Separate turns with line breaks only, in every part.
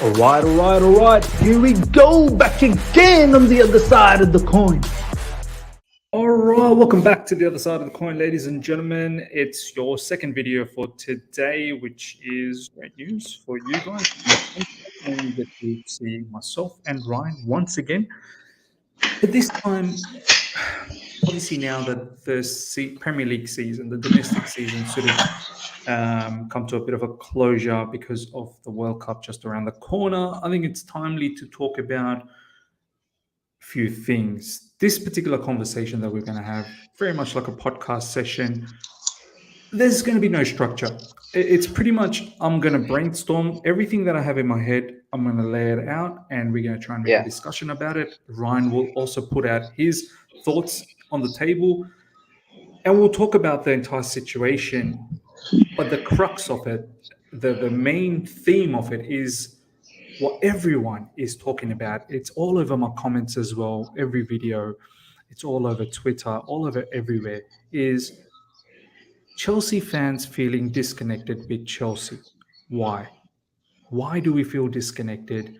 All right. Here we go, back again on the other side of the coin. All right, welcome back to the other side of the coin, ladies and gentlemen. It's your second video for today, which is great news for you guys. And you get to see myself and Ryan once again. But this time, obviously now that the Premier League season, the domestic season sort of come to a bit of a closure because of the World Cup just around the corner, I think it's timely to talk about a few things. This particular conversation that we're going to have, very much like a podcast session, there's going to be no structure. It's pretty much, I'm going to brainstorm everything that I have in my head. I'm going to lay it out and we're going to try and make a discussion about it. Ryan will also put out his thoughts on the table and we'll talk about the entire situation. But the crux of it, the main theme of it is what everyone is talking about. It's all over my comments as well, every video. It's all over Twitter, all over everywhere, is Chelsea fans feeling disconnected with Chelsea. Why? Why do we feel disconnected?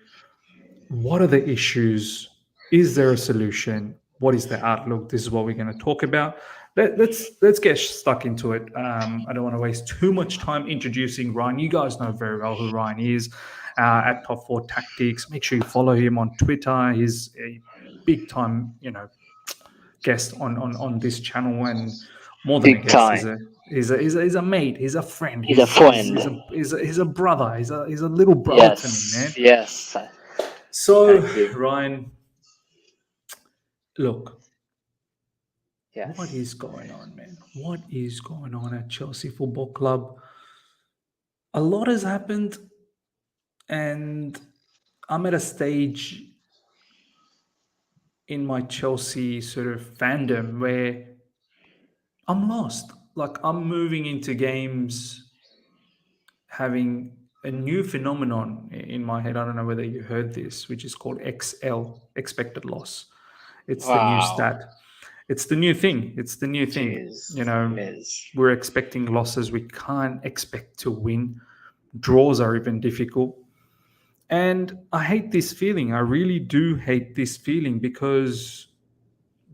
What are the issues? Is there a solution? What is the outlook? This is what we're going to talk about. Let's get stuck into it. I don't want to waste too much time introducing Ryan. You guys know very well who Ryan is at Top 4 Tactics. Make sure you follow him on Twitter. He's a big time, guest on this channel, and more than
Big
a guest,
time.
he's a mate. He's a friend.
He's a friend.
He's a brother. He's a little brother to me, man.
Yes.
So Ryan, look.
Yes.
What is going on, man? What is going on at Chelsea Football Club? A lot has happened, and I'm at a stage in my Chelsea sort of fandom where I'm lost. Like, I'm moving into games having a new phenomenon in my head. I don't know whether you heard this, which is called XL, expected loss. It's the new stat. It's the new thing.
Jeez,
We're expecting losses. We can't expect to win. Draws are even difficult. And I hate this feeling. I really do hate this feeling because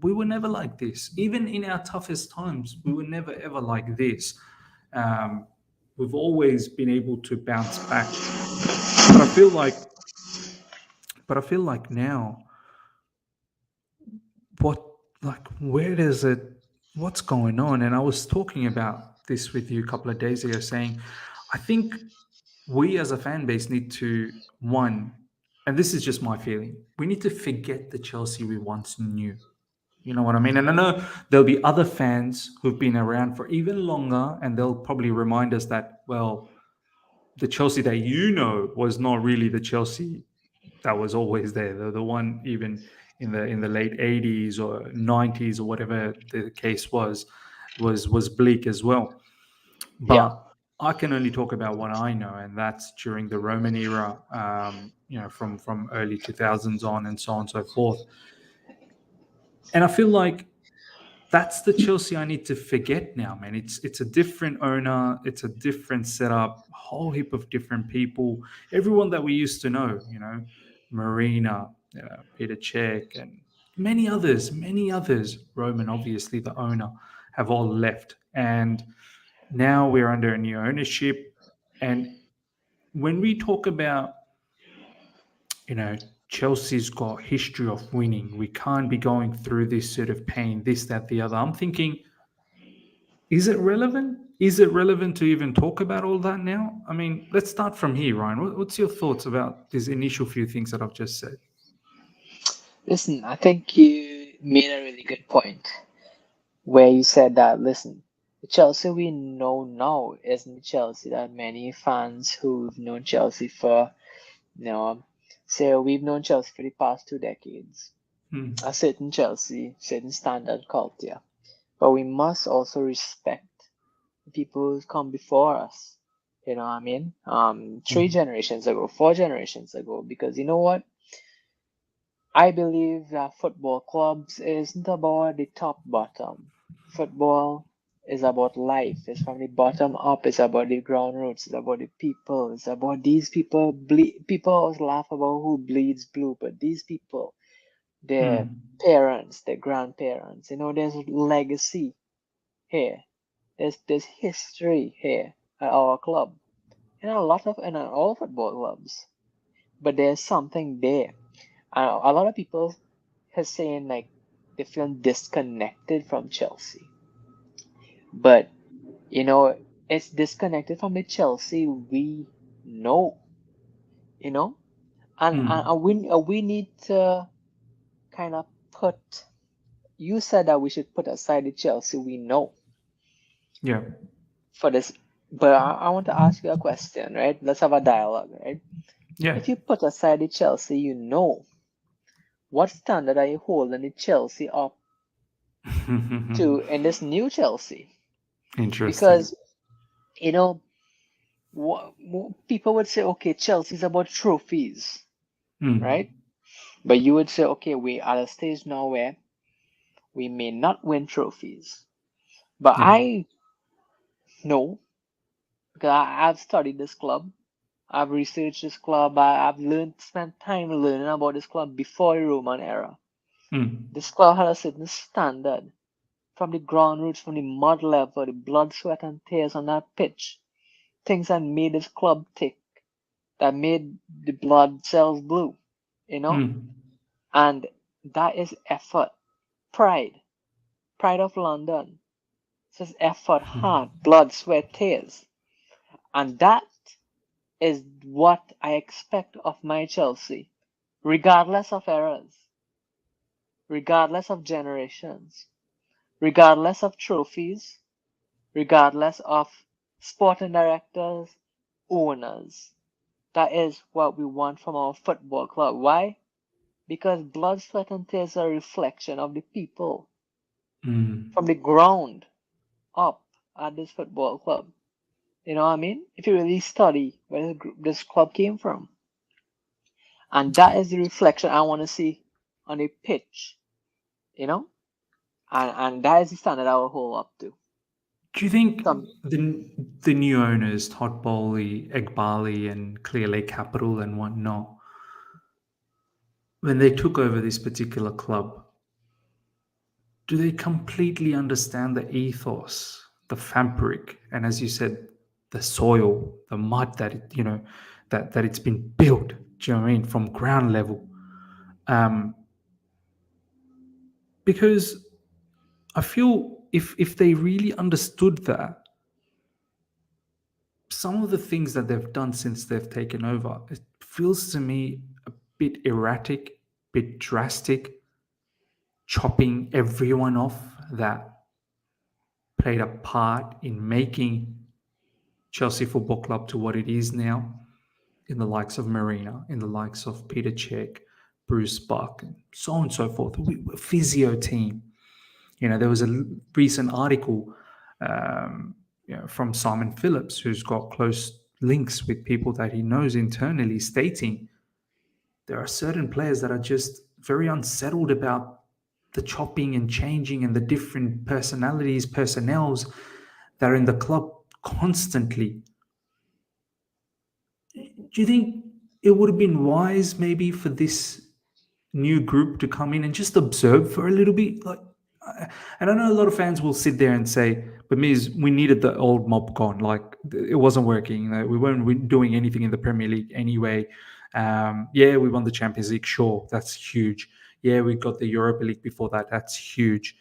we were never like this. Even in our toughest times, we were never, ever like this. We've always been able to bounce back. But I feel like now, what's going on? And I was talking about this with you a couple of days ago, saying, I think we as a fan base need to, and this is just my feeling, we need to forget the Chelsea we once knew. You know what I mean? And I know there'll be other fans who've been around for even longer, and they'll probably remind us that, well, the Chelsea that was not really the Chelsea that was always there. The one even in the late 80s or 90s or whatever the case was bleak as well. But I can only talk about what I know, and that's during the Roman era, from early 2000s on and so on and so forth. And I feel like that's the Chelsea I need to forget now, man. It's a different owner, it's a different setup, a whole heap of different people, everyone that we used to know, Marina, Peter Cech, and many others, Roman, obviously the owner, have all left. And now we're under a new ownership. And when we talk about, Chelsea's got history of winning, we can't be going through this sort of pain, this, that, the other. I'm thinking, is it relevant? Is it relevant to even talk about all that now? I mean, let's start from here, Ryan. What's your thoughts about these initial few things that I've just said?
Listen, I think you made a really good point where you said that, listen, the Chelsea we know now isn't the Chelsea that many fans who've known Chelsea for, say we've known Chelsea for the past 2 decades. A certain Chelsea, certain standard culture. But we must also respect the people who've come before us. You know what I mean? 3 generations ago, 4 generations ago. Because you know what? I believe that football clubs isn't about the top bottom. Football is about life. It's from the bottom up. It's about the ground roots. It's about the people. It's about these people. People always laugh about who bleeds blue, but these people, their
Mm.
parents, their grandparents, there's legacy here. There's history here at our club, and in all football clubs. But there's something there. A lot of people have saying like they feel disconnected from Chelsea, but you know it's disconnected from the Chelsea we know. You know,
Mm.
and we need to kind of put. You said that we should put aside the Chelsea we know
Yeah.
for this, but I want to ask you a question, right? Let's have a dialogue, right?
Yeah.
If you put aside the Chelsea you know, what standard are you holding the Chelsea up to in this new Chelsea?
Interesting.
Because you know, people would say, okay, Chelsea's about trophies,
Mm.
right? But you would say, okay, we are at a stage now where we may not win trophies. But
Yeah.
I know, because I've studied this club, I've researched this club, I've spent time learning about this club before the Roman era.
Mm.
This club had a certain standard from the ground roots, from the mud level, the blood, sweat, and tears on that pitch. Things that made this club tick, that made the blood cells blue, you know?
Mm.
And that is effort, pride, pride of London. It's just effort, heart, blood, sweat, tears. And that is what I expect of my Chelsea, regardless of errors, regardless of generations, regardless of trophies, regardless of sporting directors, owners. That is what we want from our football club. Why? Because blood, sweat, and tears are a reflection of the people
Mm.
from the ground up at this football club. You know what I mean? If you really study where this club came from. And that is the reflection I want to see on a pitch, you know? And that is the standard I will hold up to.
Do you think
Some,
the new owners, Todd Bowley, Egbali, and Clear Lake Capital and whatnot, when they took over this particular club, do they completely understand the ethos, the fabric, and as you said, the soil, the mud that that it's been built? Do you know what I mean? From ground level, um, because I feel if they really understood that, some of the things that they've done since they've taken over, it feels to me a bit erratic, bit drastic, chopping everyone off that played a part in making Chelsea Football Club to what it is now, in the likes of Marina, in the likes of Peter Cech, Bruce Buck, and so on and so forth. We're a physio team. There was a recent article from Simon Phillips, who's got close links with people that he knows internally, stating there are certain players that are just very unsettled about the chopping and changing and the different personalities, personnels that are in the club constantly. Do you think it would have been wise maybe for this new group to come in and just observe for a little bit? And I know a lot of fans will sit there and say, but Miz, we needed the old mob gone. Like, it wasn't working. We weren't doing anything in the Premier League anyway. Yeah, we won the Champions League. Sure, that's huge. Yeah, we got the Europa League before that. That's huge.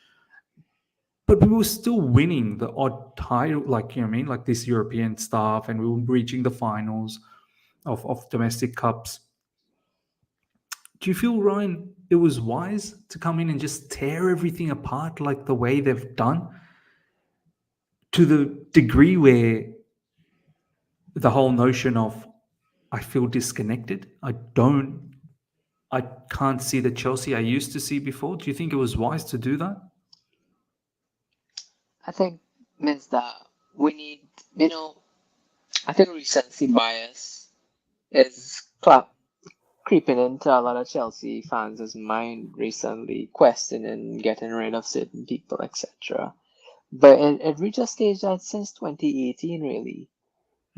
But we were still winning the odd title, like, you know what I mean? Like this European stuff, and we were reaching the finals of domestic cups. Do you feel, Ryan, it was wise to come in and just tear everything apart like the way they've done, to the degree where the whole notion of I feel disconnected? I can't see the Chelsea I used to see before. Do you think it was wise to do that?
I think means that we need, I think recency bias is creeping into a lot of Chelsea fans' mind recently, questioning getting rid of certain people, etc. But it reached a stage that since 2018, really,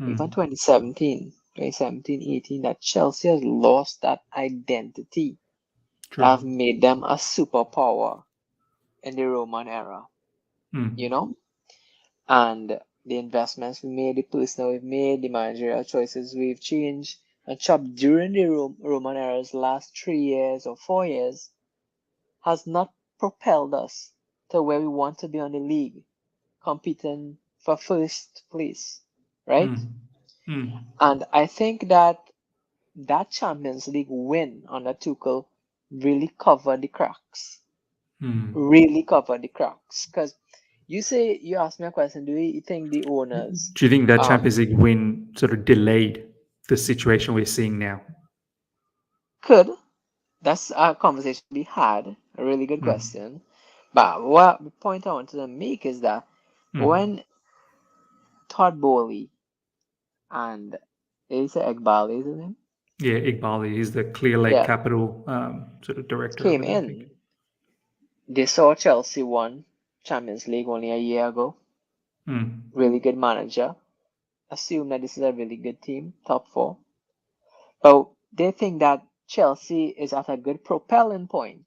even 2017, 18, that Chelsea has lost that identity that
True.
have made them a superpower in the Roman era,
Mm.
you know? And the investments we made, the personnel we've made, the managerial choices we've changed and chopped during the Roman era's last 3 years or 4 years has not propelled us to where we want to be on the league, competing for first place, right?
Mm. Mm.
And I think that that Champions League win under Tuchel really covered the cracks.
Mm.
Really covered the cracks. Because you asked me a question, do you think the owners
Do you think that
um
Champions League win sort of delayed the situation we're seeing now?
could? That's a conversation we had. A really good
Mm.
question. But what the point I wanted to make is that
Mm.
when Todd Bowley and is it Egbali, is his name?
Yeah, Igbali, he's the Clear Lake
Yeah,
Capital sort of director
came
over there, I think.
in. They saw Chelsea won Champions League only a year ago.
Mm.
Really good manager. Assume that this is a really good team, top four. But they think that Chelsea is at a good propelling point,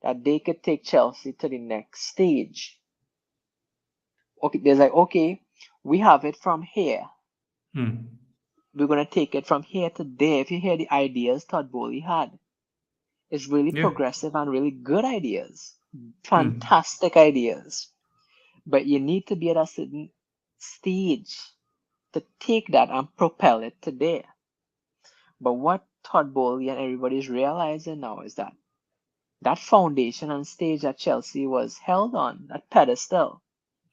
that they could take Chelsea to the next stage. Okay, they're like, okay, we have it from here.
Mm.
We're gonna take it from here to there. If you hear the ideas Todd Bowley had, it's really
Yeah.
progressive and really good ideas,
Mm.
fantastic ideas. But you need to be at a certain stage to take that and propel it to there. But what Todd Bowley and everybody is realizing now is that that foundation and stage that Chelsea was held on, that pedestal,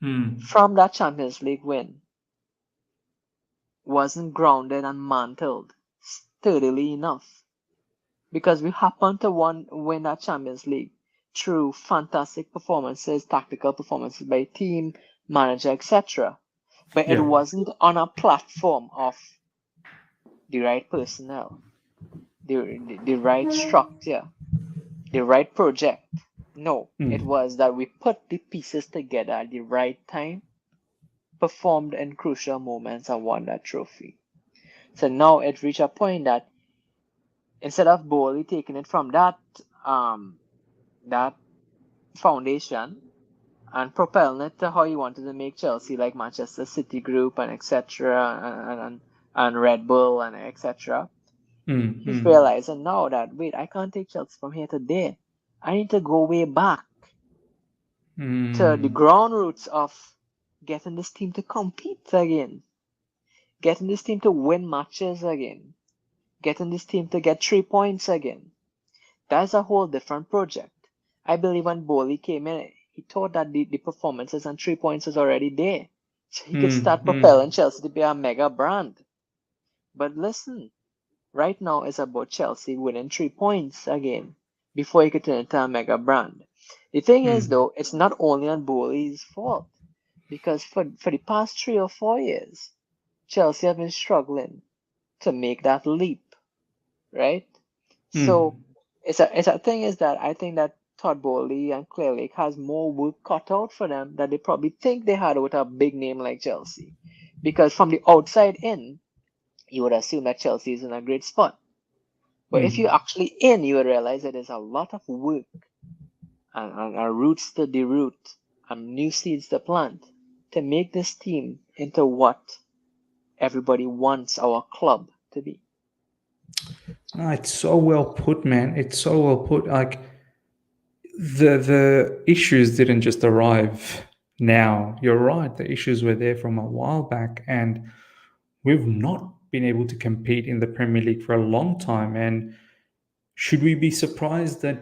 Mm.
from that Champions League win, wasn't grounded and mantled sturdily enough. Because we happened to win that Champions League through fantastic performances, tactical performances by team, manager, etc. But it
Yeah.
wasn't on a platform of the right personnel, the right structure, the right project. No, it
Mm.
was that we put the pieces together at the right time, performed in crucial moments, and won that trophy. So now it reached a point that instead of Bowley taking it from that foundation and propelling it to how he wanted to make Chelsea like Manchester City Group and etc. and Red Bull and etc.
Mm.
He's
Mm.
realizing now that wait, I can't take Chelsea from here to there. I need to go way back to the
Mm.
ground roots of getting this team to compete again, getting this team to win matches again, getting this team to get 3 points again. That's a whole different project. I believe when Bowley came in, he thought that the performances and 3 points was already there. So he could
Mm.
start
Mm.
propelling Chelsea to be a mega brand. But listen, right now it's about Chelsea winning 3 points again before he could turn into a mega brand. The thing is
Mm.
though, it's not only on Bowley's fault. Because for the past 3 or 4 years, Chelsea have been struggling to make that leap, right?
Mm.
So it's a thing is that I think that Todd Bowley and Clear Lake has more work cut out for them that they probably think they had with a big name like Chelsea. Because from the outside in, you would assume that Chelsea is in a great spot. But if you're
Mm.
actually in, you would realize that there's a lot of work and roots to the root and new seeds to plant to make this team into what everybody wants our club to be.
No, it's so well put, man. It's so well put. Like the issues didn't just arrive now. You're right. The issues were there from a while back, and we've not been able to compete in the Premier League for a long time. And should we be surprised that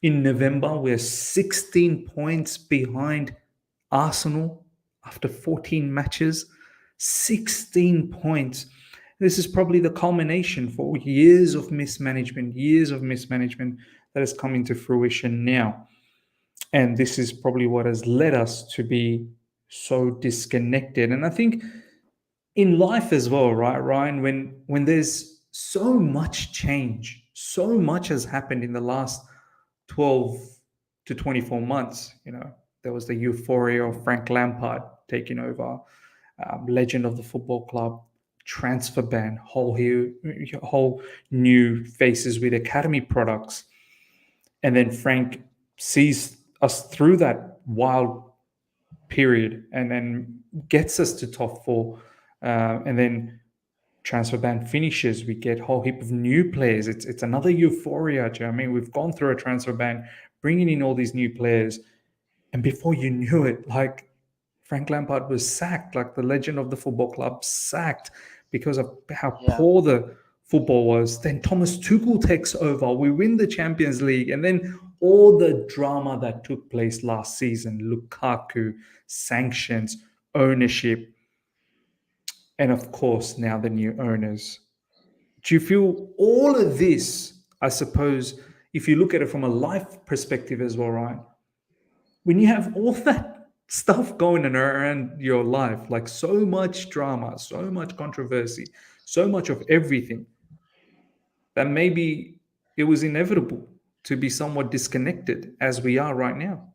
in November we're 16 points behind Arsenal after 14 matches? 16 points. This is probably the culmination for years of mismanagement that has come into fruition now. And this is probably what has led us to be so disconnected. And I think in life as well, right, Ryan, when there's so much change, so much has happened in the last 12 to 24 months, There was the euphoria of Frank Lampard taking over, legend of the football club, transfer ban, whole new faces with academy products. And then Frank sees us through that wild period and then gets us to top four. And then transfer ban finishes, we get a whole heap of new players. It's another euphoria. Do you know what I mean? We've gone through a transfer ban, bringing in all these new players. And before you knew it, like Frank Lampard was sacked, like the legend of the football club, sacked because of how poor the football was. Then Thomas Tuchel takes over. We win the Champions League. And then all the drama that took place last season, Lukaku, sanctions, ownership, and of course, now the new owners. Do you feel all of this, I suppose, if you look at it from a life perspective as well, right? When you have all that stuff going on around your life, like so much drama, so much controversy, so much of everything, that maybe it was inevitable to be somewhat disconnected as we are right now.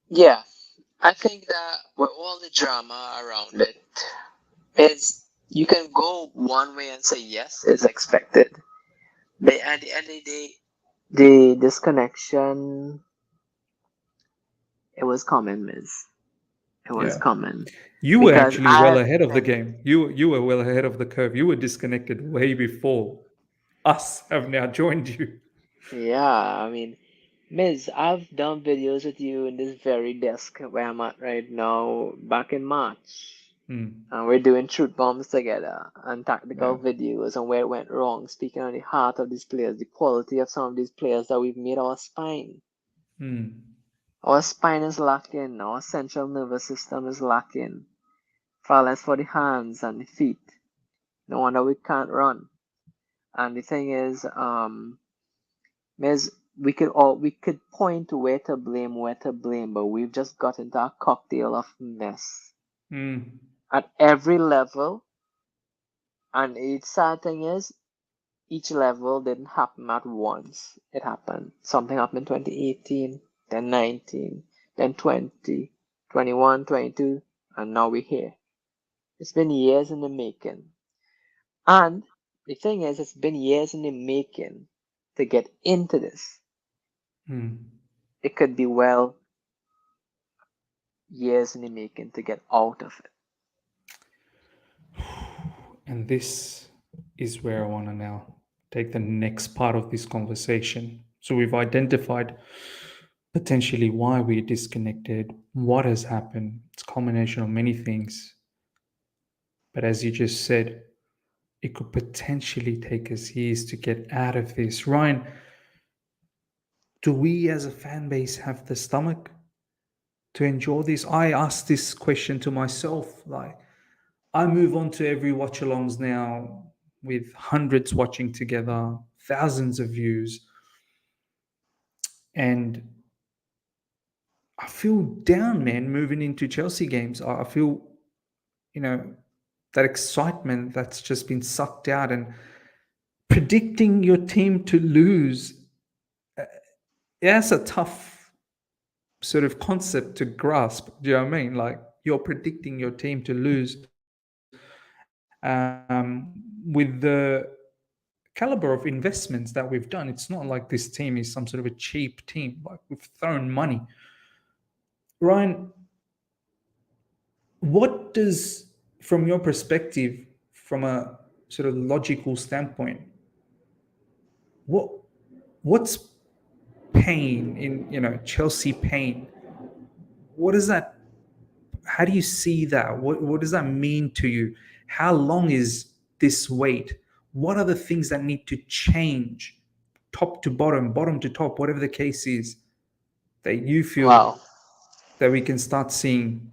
Yeah, I think that with all the drama around it, is you can go one way and say yes, it's expected. But at the end of the day, the disconnection, it was common, Miss. It was common.
You were
Because
actually well
I've
ahead of the
been,
game. You were well ahead of the curve. You were disconnected way before us have now joined you.
yeah, I mean, Miss, I've done videos with you in this very desk where I'm at right now back in March. And we're doing truth bombs together and tactical videos on where it went wrong, speaking on the heart of these players, the quality of some of these players that we've made our spine. Our spine is lacking, our central nervous system is lacking. Far less for the hands and the feet. No wonder we can't run. And the thing is, Miss, we could point to where to blame, but we've just got into a cocktail of mess at every level. And the sad thing is, each level didn't happen at once. It happened. Something happened in 2018, then 19, then 20, 21, 22, and now we're here. It's been years in the making. And the thing is, it's been years in the making to get into this. It could be years in the making to get out of it.
And this is where I want to now take the next part of this conversation. So we've identified potentially why we're disconnected, what has happened. It's a combination of many things. But as you just said, it could potentially take us years to get out of this. Ryan, do we as a fan base have the stomach to endure this? I asked this question to myself. Like, I move on to every watch alongs now with hundreds watching together, thousands of views. And I feel down, man, moving into Chelsea games. I feel, that excitement that's just been sucked out, and predicting your team to lose. That's a tough sort of concept to grasp. Do you know what I mean? Like, you're predicting your team to lose. With the caliber of investments that we've done, it's not like this team is some sort of a cheap team. Like, we've thrown money. Ryan, what does, from your perspective, from a sort of logical standpoint, what's pain in Chelsea pain? What is that? How do you see that? What does that mean to you? How long is this wait? What are the things that need to change, top to bottom, bottom to top, whatever the case is, that you feel
Wow.
that we can start seeing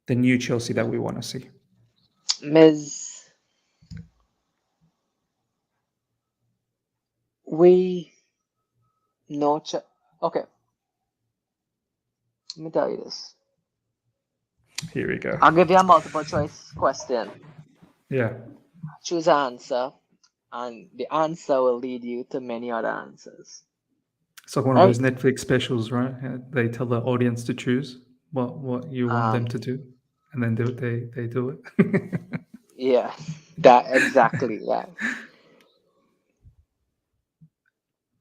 the new Chelsea that we want to see?
Miss, we know. Okay, let me tell you this.
Here we go.
I'll give you a multiple choice question.
Yeah.
Choose an answer, and the answer will lead you to many other answers.
It's like one of those Netflix specials, right? They tell the audience to choose what you want them to do, and then they do it.
Yeah, that exactly. Yeah.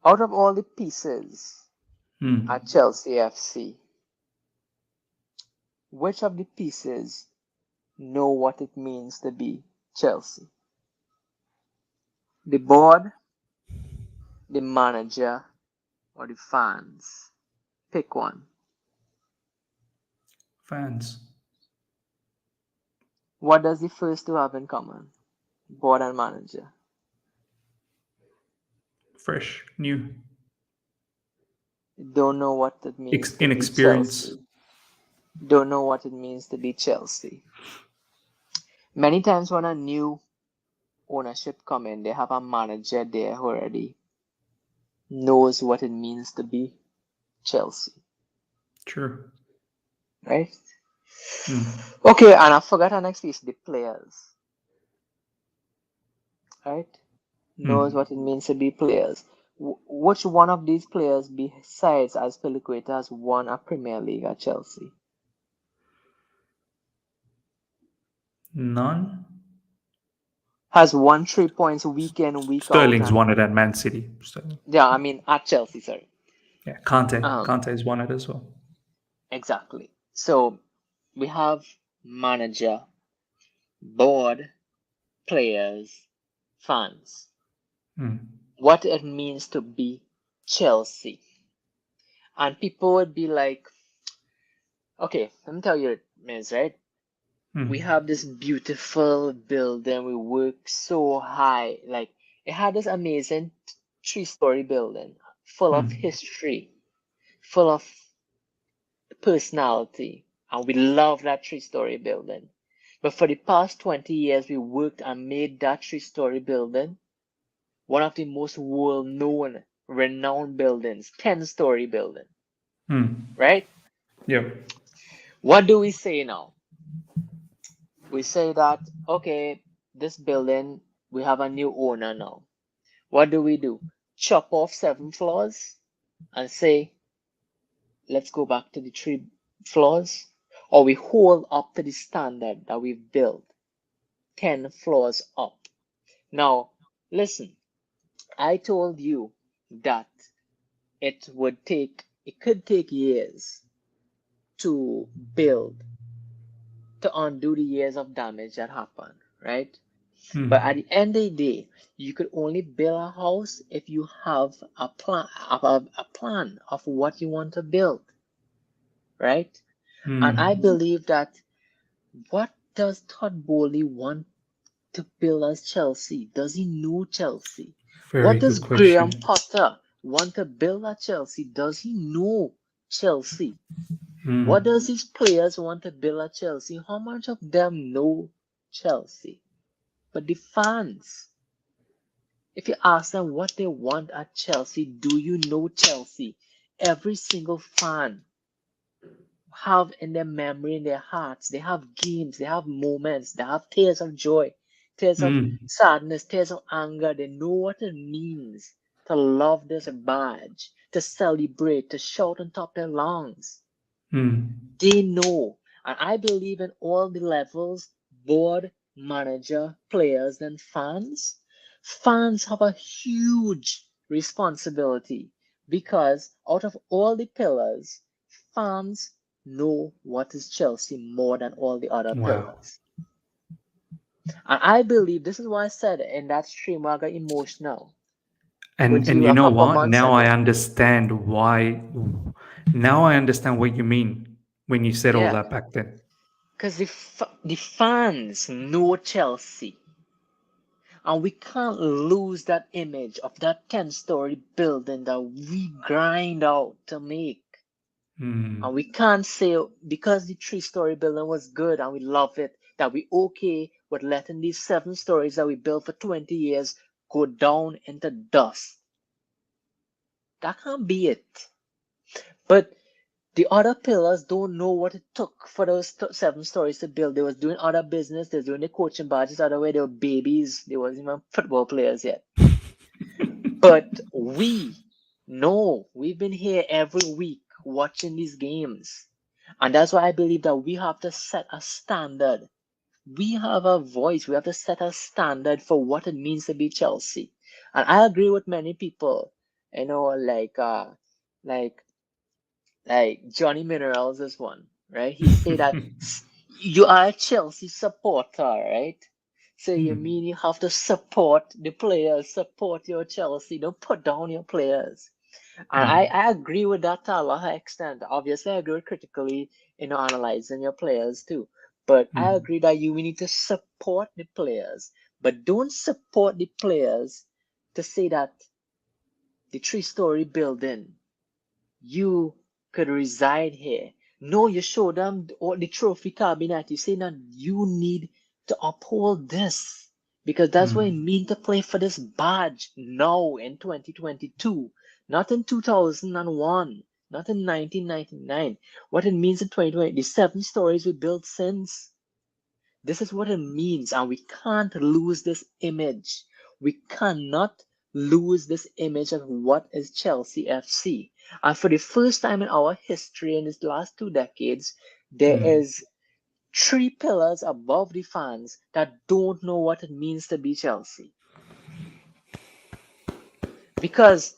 Out of all the pieces at Chelsea FC, which of the pieces know what it means to be Chelsea? The board, the manager, or the fans? Pick one.
Fans.
What does the first two have in common? Board and manager.
Fresh, new,
Don't know what it means to be
inexperience.
Chelsea. Don't know what it means to be Chelsea. Many times when a new ownership come in, they have a manager there who already knows what it means to be Chelsea.
True.
Right? Okay, and I forgot our next piece, the players. Right? Knows what it means to be players. Which one of these players, besides Azpilicueta, has won a Premier League at Chelsea?
None.
Has won 3 points week in, week out.
Sterling's won it at Man City.
Yeah, I mean at Chelsea, sorry.
Yeah, Kante's won it as well.
Exactly. So we have manager, board, players, fans. What it means to be Chelsea. And people would be like, okay, let me tell you it means, right? We have this beautiful building. We work so high. Like, it had this amazing 3-story building full of history, full of personality. And we love that 3-story building. But for the past 20 years, we worked and made that 3-story building one of the most well-known, renowned buildings, 10-story building. Right?
Yep.
What do we say now? We say that, okay, this building, we have a new owner now. What do? Chop off 7 floors and say, let's go back to the 3 floors? Or we hold up to the standard that we've built, 10 floors up. Now, listen, I told you that it could take years to build, to undo the years of damage that happened, right? But at the end of the day, you could only build a house if you have a plan of what you want to build, right? And I believe that what does Todd Bowley want to build as Chelsea? Does he know Chelsea? What does Graham Potter want to build at Chelsea? Does he know Chelsea? What does his players want to build at Chelsea? How much of them know Chelsea? But the fans, if you ask them what they want at Chelsea, do you know Chelsea? Every single fan have in their memory, in their hearts, they have games, they have moments, they have tears of joy, tears of sadness, tears of anger. They know what it means to love this badge, to celebrate, to shout on top of their lungs. They know. And I believe in all the levels, board, manager, players, and fans. Fans have a huge responsibility because out of all the pillars, fans know what is Chelsea more than all the other pillars. And I believe this is why I said in that stream I got emotional.
And you know what? Now I understand why. Now I understand what you mean when you said all that back then.
Because the fans know Chelsea. And we can't lose that image of that 10-story building that we grind out to make. And we can't say because the 3-story building was good and we love it, that we okay with letting these 7 stories that we built for 20 years go down into dust. That can't be it. But the other pillars don't know what it took for those 7 stories to build. They was doing other business. They was doing the coaching badges other way. They were babies. They wasn't even football players yet. But we No, we've been here every week watching these games. And that's why I believe that we have to set a standard. We have a voice. We have to set a standard for what it means to be Chelsea. And I agree with many people, you know, like like Johnny Minerals is one, right? He say that you are a Chelsea supporter, right? So you mean you have to support the players, support your Chelsea, don't put down your players. And I agree with that to a lot of extent. Obviously, I agree critically, analyzing your players too. But I agree that we need to support the players, but don't support the players to say that the three-story building, you could reside here. No, you show them the trophy cabinet. You say that you need to uphold this because that's what it means to play for this badge now in 2022, not in 2001, not in 1999. What it means in 2020, the 7 stories we built since. This is what it means, and we can't lose this image. We cannot lose this image of what is Chelsea FC. And for the first time in our history in these last 2 decades, there is 3 pillars above the fans that don't know what it means to be Chelsea. Because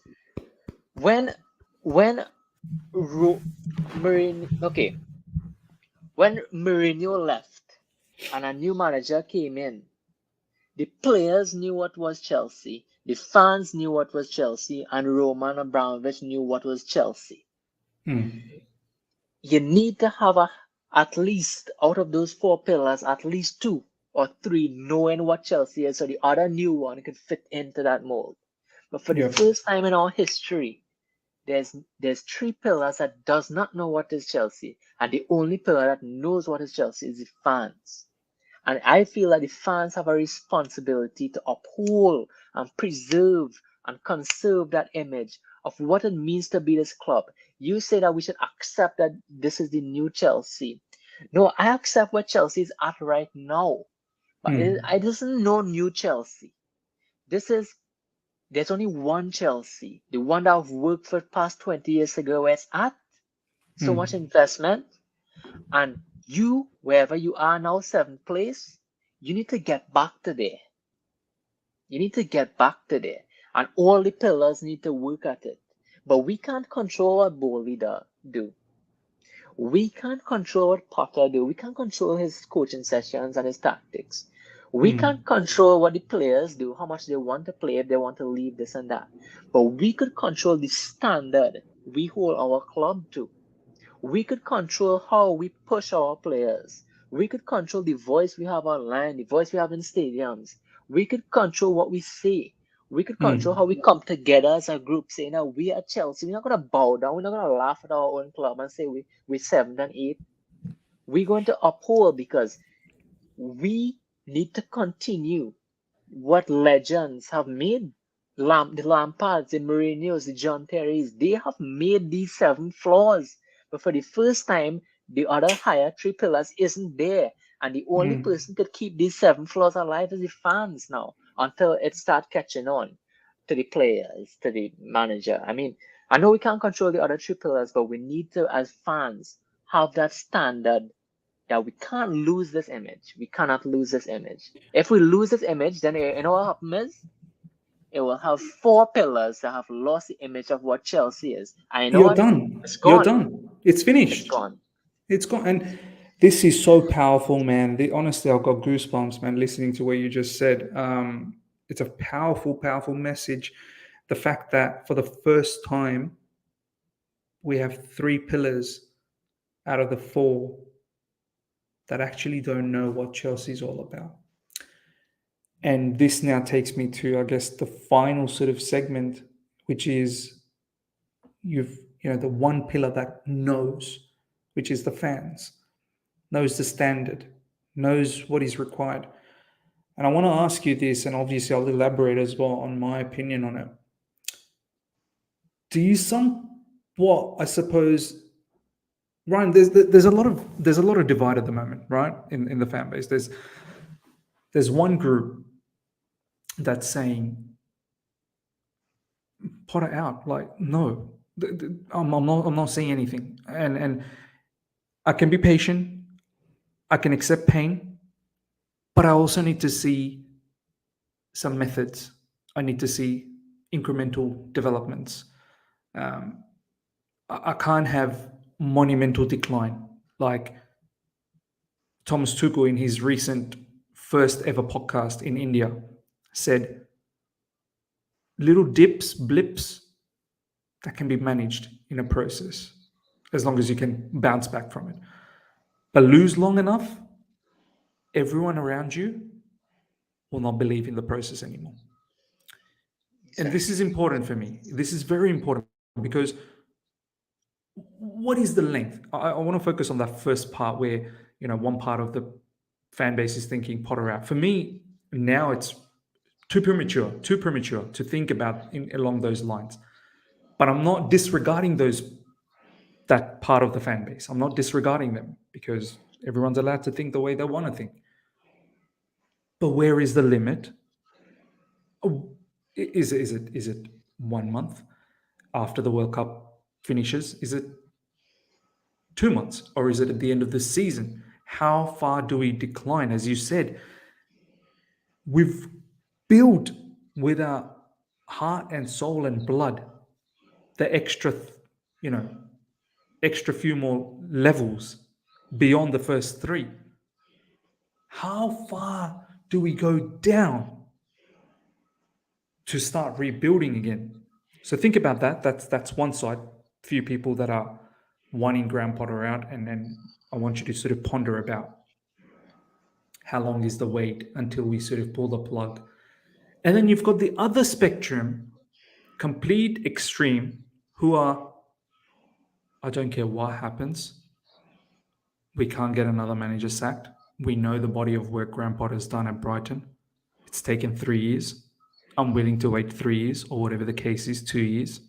when when when Mourinho left and a new manager came in, the players knew what was Chelsea, the fans knew what was Chelsea, and Roman Abramovich knew what was Chelsea. You need to have at least out of those 4 pillars, at least 2 or 3 knowing what Chelsea is, so the other new one could fit into that mold. But for the first time in our history, there's 3 pillars that does not know what is Chelsea, and the only pillar that knows what is Chelsea is the fans. And I feel that the fans have a responsibility to uphold and preserve and conserve that image of what it means to be this club. You say that we should accept that this is the new Chelsea. No, I accept what Chelsea is at right now. But I doesn't know new Chelsea. There's only one Chelsea, the one that I've worked for past 20 years ago where it's at. So much investment. And you, wherever you are now, 7th place, you need to get back to there. You need to get back to there. And all the pillars need to work at it. But we can't control what Bowley do. We can't control what Potter do. We can't control his coaching sessions and his tactics. We can't control what the players do, how much they want to play, if they want to leave this and that. But we could control the standard we hold our club to. We could control how we push our players. We could control the voice we have online, the voice we have in stadiums. We could control what we say. We could control how we come together as a group, saying that we are Chelsea. We're not gonna bow down. We're not gonna laugh at our own club and say we're 7th and 8th. We're going to uphold because we need to continue what legends have made. The Lampards, the Mourinhos, the John Terrys, they have made these 7 floors. But for the first time, the other higher 3 pillars isn't there. And the only person could keep these 7 floors alive is the fans now until it starts catching on to the players, to the manager. I mean, I know we can't control the other 3 pillars, but we need to, as fans, have that standard that we can't lose this image. We cannot lose this image. If we lose this image, then you know what happens? It will have 4 pillars that have lost the image of what Chelsea is. And you know
You're
what?
done.
It's
You're
gone.
done. It's
It's
finished.
gone.
It's gone. And this is so powerful, man. Honestly, I've got goosebumps, man, listening to what you just said. It's a powerful, powerful message. The fact that for the first time, we have 3 pillars out of the 4 that actually don't know what Chelsea's all about. And this now takes me to, I guess, the final sort of segment, which is the one pillar that knows, which is the fans, knows the standard, knows what is required. And I want to ask you this, and obviously I'll elaborate as well on my opinion on it. Do you somewhat, I suppose, Ryan? There's a lot of divide at the moment, right? In the fan base, there's one group that's saying Potter out. Like, no, I'm not saying anything. And I can be patient. I can accept pain, but I also need to see some methods. I need to see incremental developments. Um, I can't have monumental decline. Like Thomas Tuchel in his recent first ever podcast in India said, little dips, blips, that can be managed in a process as long as you can bounce back from it. But lose long enough, everyone around you will not believe in the process anymore. And this is
Exactly.
important for me. This is very important because what is the length? I want to focus on that first part where, one part of the fan base is thinking Potter out. For me, now it's too premature to think about along those lines. But I'm not disregarding that part of the fan base. I'm not disregarding them because everyone's allowed to think the way they want to think. But where is the limit? Oh, is it 1 month after the World Cup finishes? Is it 2 months, or is it at the end of the season? How far do we decline? As you said, we've built with our heart and soul and blood the extra few more levels beyond the first three. How far do we go down to start rebuilding again? So think about that. That's one side. Few people that are wanting Graham Potter out, and then I want you to sort of ponder about how long is the wait until we sort of pull the plug. And then you've got the other spectrum, complete extreme, who are, I don't care what happens, we can't get another manager sacked. We know the body of work Graham Potter's done at Brighton. It's taken 3 years. I'm willing to wait 3 years, or whatever the case is, 2 years.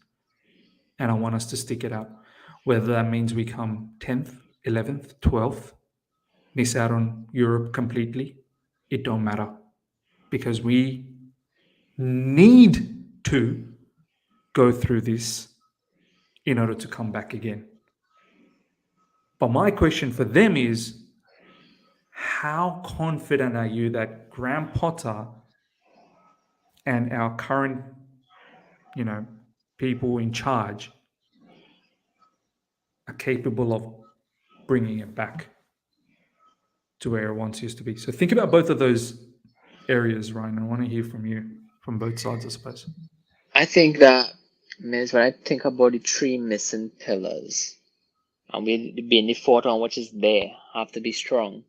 And I want us to stick it out. Whether that means we come 10th, 11th, 12th, miss out on Europe completely, it don't matter. Because we need to go through this in order to come back again. But my question for them is, how confident are you that Graham Potter and our current, people in charge are capable of bringing it back to where it once used to be? So think about both of those areas, Ryan. I want to hear from you from both sides, I suppose.
I think that, Miz, when I think about the three missing pillars, and we being the fourth one, which is there, have to be strong.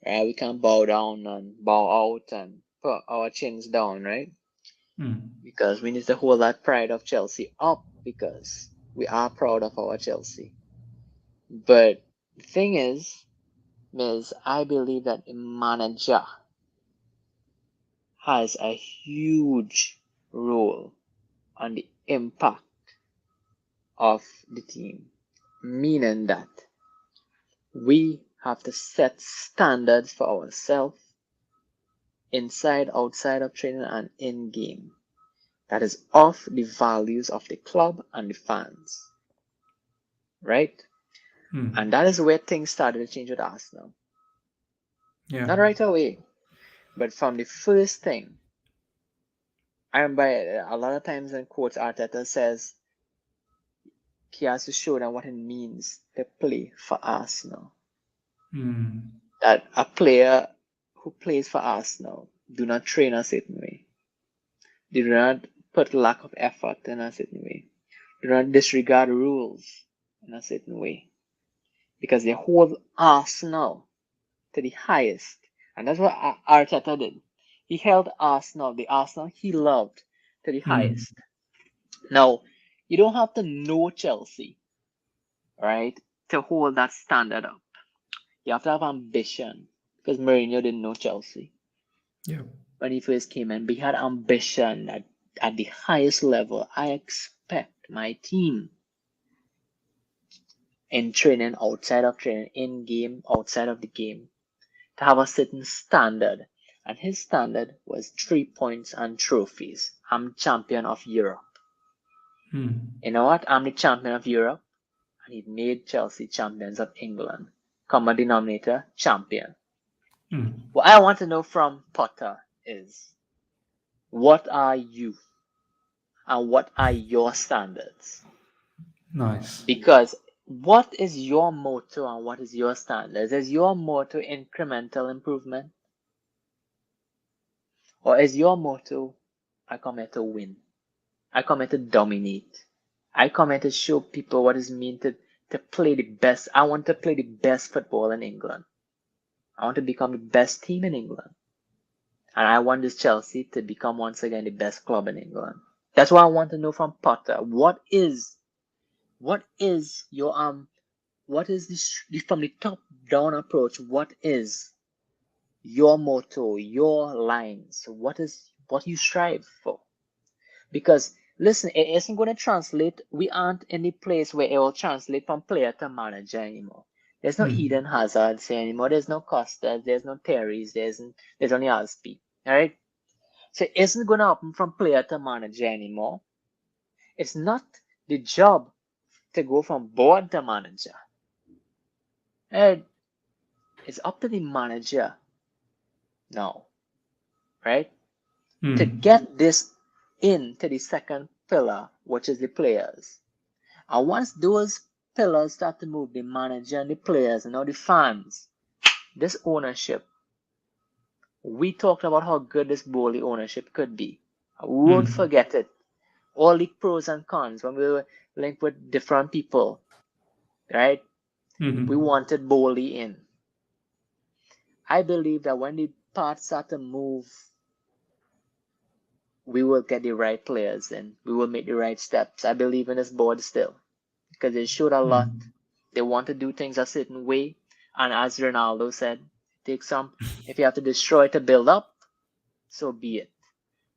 Right? We can't bow down and bow out and put our chins down, right? Because we need to hold that pride of Chelsea up, because we are proud of our Chelsea. But the thing is, Miz, I believe that the manager has a huge role on the impact of the team, meaning that we have to set standards for ourselves inside, outside of training, and in game that is of the values of the club and the fans, right? And that is where things started to change with Arsenal.
Yeah.
Not right away, but from the first thing. I remember a lot of times in quotes Arteta says he has to show them what it means to play for Arsenal. That a player who plays for Arsenal do not train a certain way. They do not put lack of effort in a certain way. They do not disregard rules in a certain way. Because they hold Arsenal to the highest. And that's what Arteta did. He held Arsenal, the Arsenal he loved, to the highest. Now, you don't have to know Chelsea, right, to hold that standard up. You have to have ambition, because Mourinho didn't know Chelsea.
Yeah.
When he first came in, but he had ambition that at the highest level. I expect my team in training, outside of training, in game, outside of the game, to have a certain standard. And his standard was 3 points and trophies. I'm champion of Europe. You know what? I'm the champion of Europe, and he made Chelsea champions of England. Common denominator, champion. What I want to know from Potter is, what are you and what are your standards?
Nice.
Because what is your motto and what is your standards? Is your motto incremental improvement? Or is your motto, I come here to win? I come here to dominate. I come here to show people what it means to play the best. I want to play the best football in England. I want to become the best team in England. And I want this Chelsea to become once again the best club in England. That's what I want to know from Potter. What is your what is this from the top down approach? What is your motto, your lines? What you strive for? Because listen, it isn't going to translate. We aren't in the place where it will translate from player to manager anymore. There's no Eden Hazards anymore. There's no Costas. There's no Terry's. There's only Alspi. All right. So it isn't going to happen from player to manager anymore. It's not the job to go from board to manager. And it's up to the manager now, right? To get this into the second pillar, which is the players. And once those pillars start to move, the manager and the players and all the fans, this ownership, we talked about how good this Bowley ownership could be. We won't forget it. All the pros and cons when we were linked with different people, right? We wanted Bowley in. I believe that when the parts start to move, we will get the right players and we will make the right steps. I believe in this board still because they showed a lot. They want to do things a certain way. And as Ronaldo said, if you have to destroy to build up, so be it.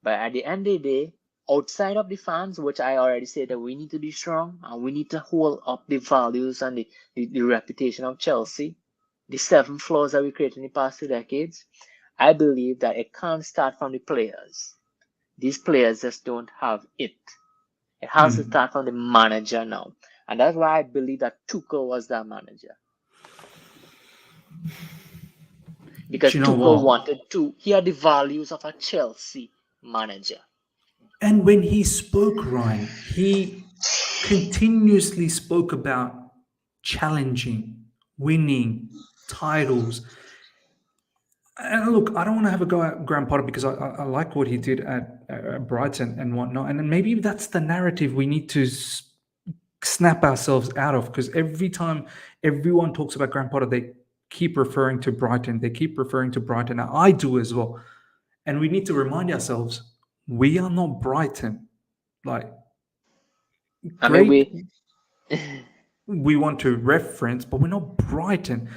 But at the end of the day, outside of the fans, which I already said that we need to be strong and we need to hold up the values and the reputation of Chelsea, the 7 floors that we created in the past 2 decades, I believe that it can't start from the players. These players just don't have it. It has to start from the manager now. And that's why I believe that Tuchel was that manager. Because Tuchel wanted to hear the values of a Chelsea manager.
And when he spoke, Ryan, he continuously spoke about challenging, winning, titles. And look, I don't want to have a go at Graham Potter because I like what he did at Brighton and whatnot. And maybe that's the narrative we need to snap ourselves out of, because every time everyone talks about Graham Potter, they keep referring to Brighton. They keep referring to Brighton. Now, I do as well. And we need to remind ourselves, we are not Brighton. Like, great. We want to reference, but we're not Brighton.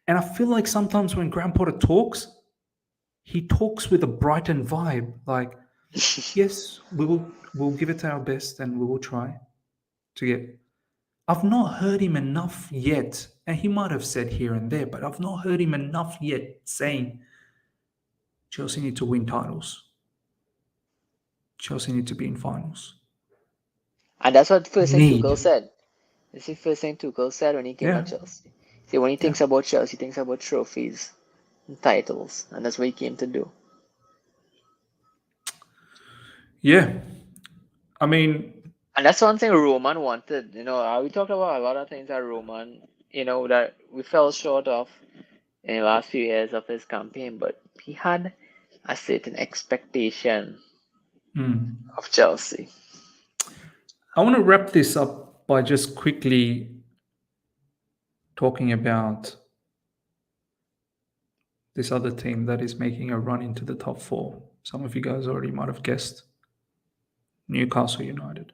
And I feel like sometimes when Graham Potter talks, he talks with a Brighton vibe. Like, yes, we'll give it our best and we will try to get. I've not heard him enough yet, and he might have said here and there, but I've not heard him enough yet saying Chelsea need to win titles. Chelsea need to be in finals.
And that's what the first thing Tuchel said. That's the first thing Tuchel said when he came to Chelsea. See, when he thinks about Chelsea, he thinks about trophies and titles, and that's what he came to do.
Yeah. I mean...
And that's one thing Roman wanted. You know, we talked about a lot of things that Roman, you know, that we fell short of in the last few years of his campaign, but he had a certain expectation of Chelsea.
I want to wrap this up by just quickly talking about this other team that is making a run into the top 4. Some of you guys already might have guessed. Newcastle United.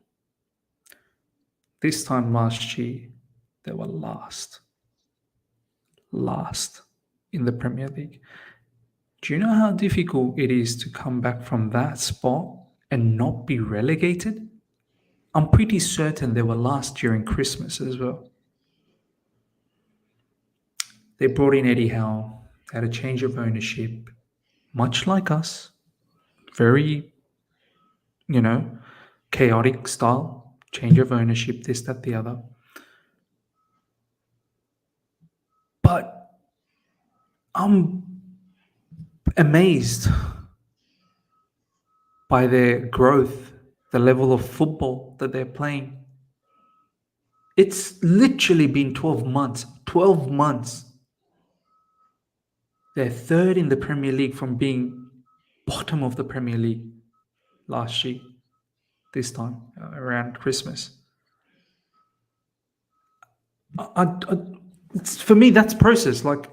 This time last year, they were last in the Premier League. Do you know how difficult it is to come back from that spot and not be relegated? I'm pretty certain they were last during Christmas as well. They brought in Eddie Howe, had a change of ownership, much like us. Very, chaotic style. change of ownership, this, that, the other. But I'm amazed by their growth, the level of football that they're playing. It's literally been 12 months. 12 months. They're third in the Premier League from being bottom of the Premier League last year, this time, around Christmas. For me, that's process. Like,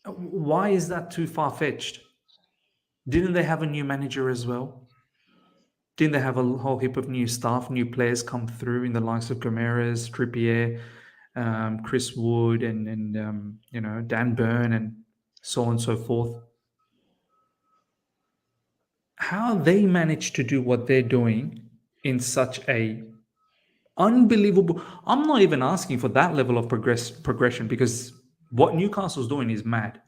why is that too far-fetched? Didn't they have a new manager as well? Didn't they have a whole heap of new staff, new players come through in the likes of Gomeres, Trippier, Chris Wood, and Dan Burn, and so on and so forth? How they managed to do what they're doing in such a unbelievable. I'm not even asking for that level of progression, because what Newcastle's doing is mad.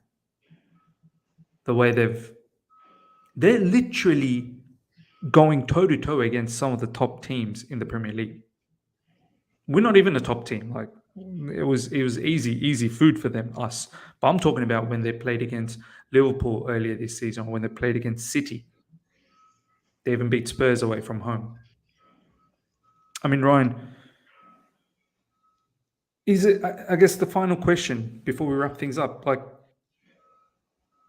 The way they're literally going toe to toe against some of the top teams in the Premier League. We're not even a top team. Like, it was easy food for them, us. But I'm talking about when they played against Liverpool earlier this season, or when they played against City. They even beat Spurs away from home. I mean, Ryan, is it? I guess the final question before we wrap things up, like,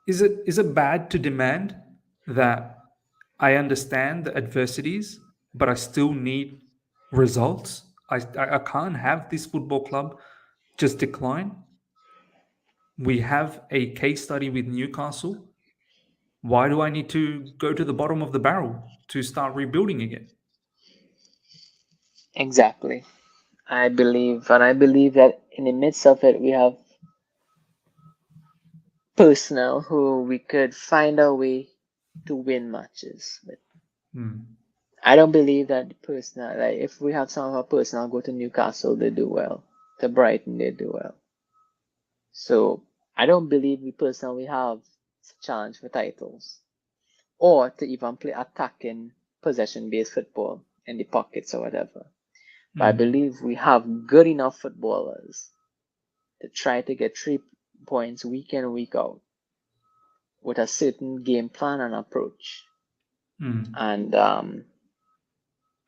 is it bad to demand that I understand the adversities, but I still need results? I can't have this football club just decline. We have a case study with Newcastle. Why do I need to go to the bottom of the barrel to start rebuilding again?
Exactly. I believe that in the midst of it, we have personnel who we could find a way to win matches with. I don't believe that the personnel, like if we have some of our personnel go to Newcastle, they do well. To Brighton, they do well. So I don't believe we personally have a challenge for titles, or to even play attacking possession-based football in the pockets or whatever. But I believe we have good enough footballers to try to get 3 points week in, week out with a certain game plan and approach. And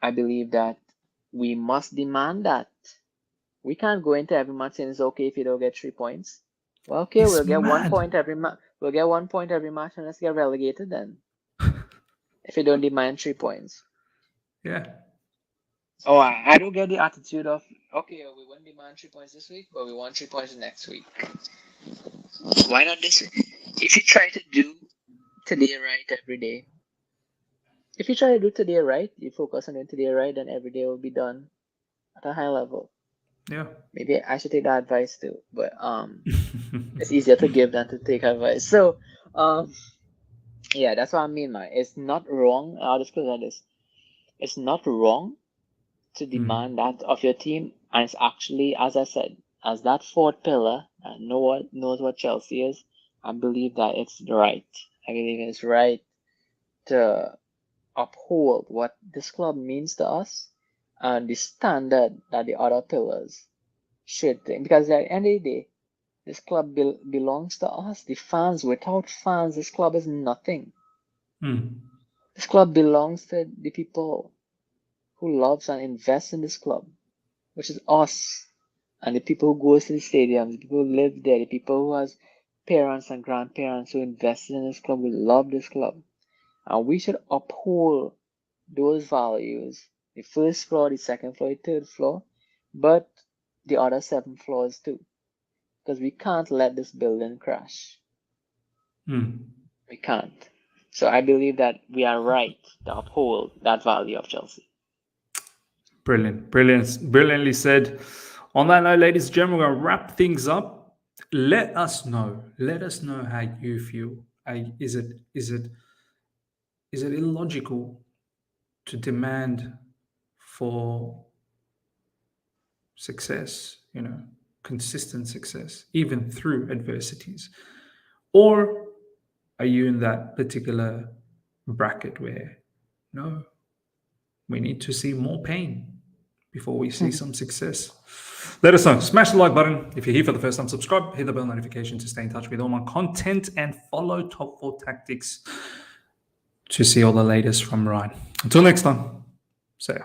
I believe that we must demand that. We can't go into every match saying it's okay if you don't get 3 points. Well, okay,
It's
we'll get 1
mad.
point every match. We'll get 1 point every match, and let's get relegated then. If you don't demand 3 points.
Yeah.
Oh, I don't get the attitude of, okay, we won't demand 3 points this week, but we want 3 points next week. Why not this week? If you try to do today right every day, if you try to do today right, you focus on doing today right, then every day will be done at a high level.
Yeah.
Maybe I should take that advice too, but it's easier to give than to take advice. So yeah, that's what I mean, man. It's not wrong. I'll just put it like this. It's not wrong to demand that of your team, and it's actually, as I said, as that fourth pillar, and knows what Chelsea is. I believe that it's right. I believe it's right to uphold what this club means to us and the standard that the other pillars should think. Because at the end of the day, this club belongs to us, the fans. Without fans, this club is nothing. This club belongs to the people who loves and invests in this club, which is us, and the people who goes to the stadiums, the people who live there, the people who has parents and grandparents who invested in this club, who love this club. And we should uphold those values, the first floor, the second floor, the third floor, but the other 7 floors too. Because we can't let this building crash. We can't. So I believe that we are right to uphold that value of Chelsea.
Brilliantly said. On that note, ladies and gentlemen, we're going to wrap things up. Let us know how you feel. Is it illogical to demand for success, consistent success, even through adversities? Or are you in that particular bracket where, no, we need to see more pain, before we see some success. Let us know. Smash the like button. If you're here for the first time, subscribe. Hit the bell notification to stay in touch with all my content and follow Top 4 Tactics to see all the latest from Ryan. Until next time, see ya.